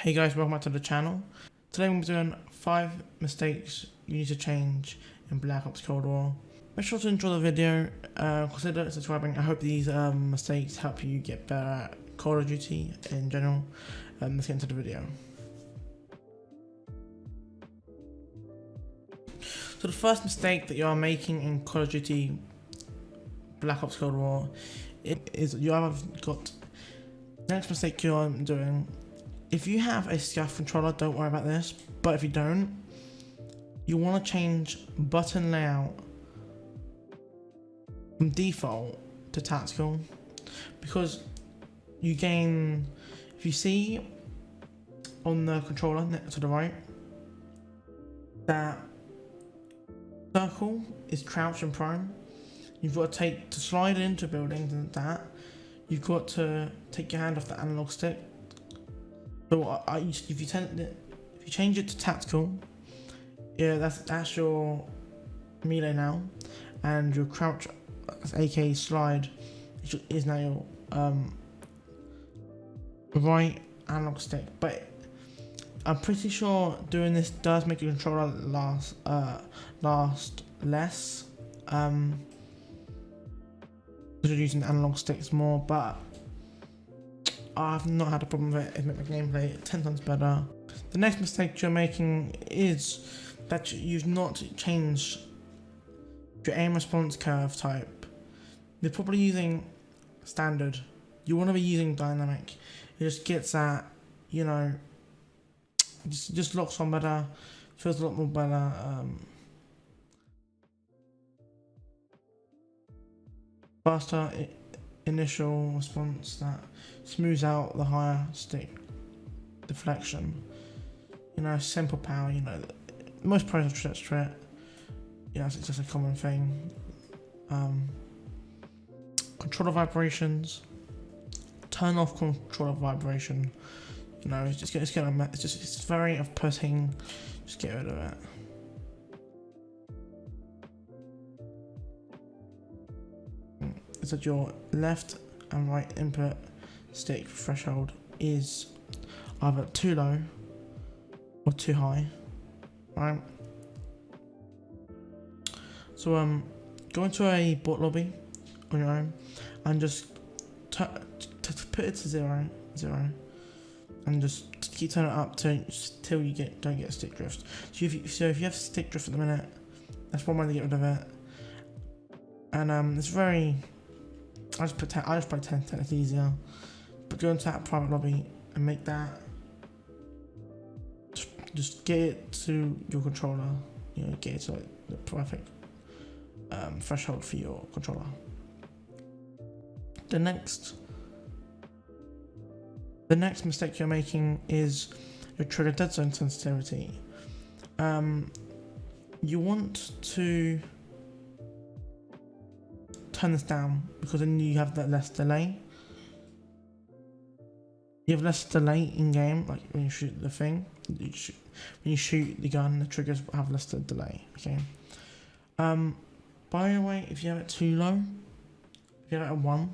Hey guys, welcome back to the channel. Today we're doing 5 mistakes you need to change in Black Ops Cold War. Make sure to enjoy the video, consider subscribing. I hope these mistakes help you get better at Call of Duty in general. Let's get into the video. So the first mistake that you are making in Call of Duty Black Ops Cold War is you have got, the next mistake you're doing, if you have a SCAF controller, don't worry about this, but if you don't, you want to change button layout from default to tactical, because you gain, if you see on the controller next to the right, that circle is crouch and prone. You've got to slide into buildings and that. You've got to take your hand off the analog stick. So if you change it to tactical, yeah, that's your melee now, and your crouch, aka slide, is now your right analog stick. But I'm pretty sure doing this does make your controller last less, because you're using analog sticks more. But I've not had a problem with it. It makes my gameplay 10 times better. The next mistake you're making is that you've not changed your aim response curve type. You're probably using standard. You want to be using dynamic. It just gets that, you know, just locks on better, feels a lot more better. Faster initial response that smooths out the higher stick deflection. You know, simple power. You know, most pros have stretched to it. Yeah, it's just a common thing. Controller vibrations. Turn off controller vibration. You know, it's very off-putting. Just get rid of it. Is that your left and right input stick threshold is either too low or too high, right? So go into a bot lobby on your own and just put it to zero, and just keep turning it up till you don't get stick drift. So if you have stick drift at the minute, that's one way to get rid of it. And it's very, I just play 10, it's easier. But go into that private lobby and make that, just get it to your controller, you know, get it to like the perfect threshold for your controller. The next mistake you're making is your trigger dead zone sensitivity. You want to turn this down, because then you have that less delay. You have less delay in game, like when you shoot the thing. When you shoot the gun, the triggers have less delay. Okay. By the way, if you have it too low, if you have it at 1,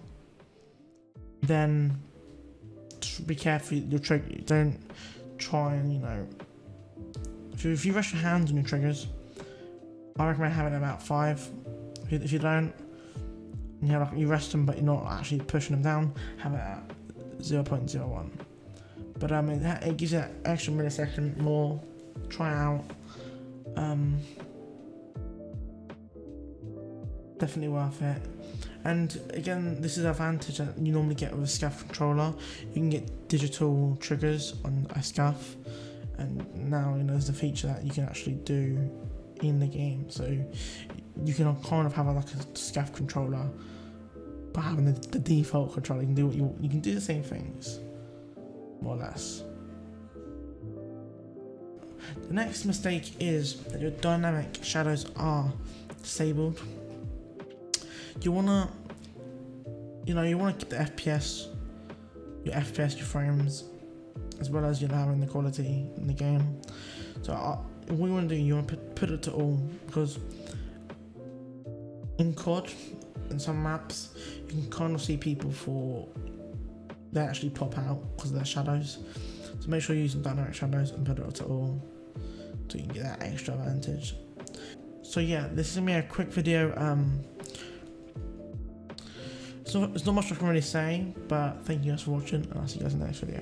then just be careful your trigger. Don't try and, you know, if you rest your hands on your triggers, I recommend having it about 5. If you don't, you rest them but you're not actually pushing them down, have it at 0.01. But it gives you that extra millisecond more. Try out. Definitely worth it. And again, this is an advantage that you normally get with a SCAF controller. You can get digital triggers on a SCAF, and now, you know, there's a feature that you can actually do in the game. So you can kind of have like a SCAF controller, but having the default controller, you can do what you can do the same things, more or less. The next mistake is that your dynamic shadows are disabled. You wanna keep the FPS, your frames, as well as, you know, having the quality in the game. So what you want to do, you want to put it to all, because in COD, in some maps, you can kind of see people they actually pop out because of their shadows. So make sure you use some dynamic shadows and put it to all, so you can get that extra advantage. So yeah, this is gonna be a quick video. It's not much I can really say, but thank you guys for watching, and I'll see you guys in the next video.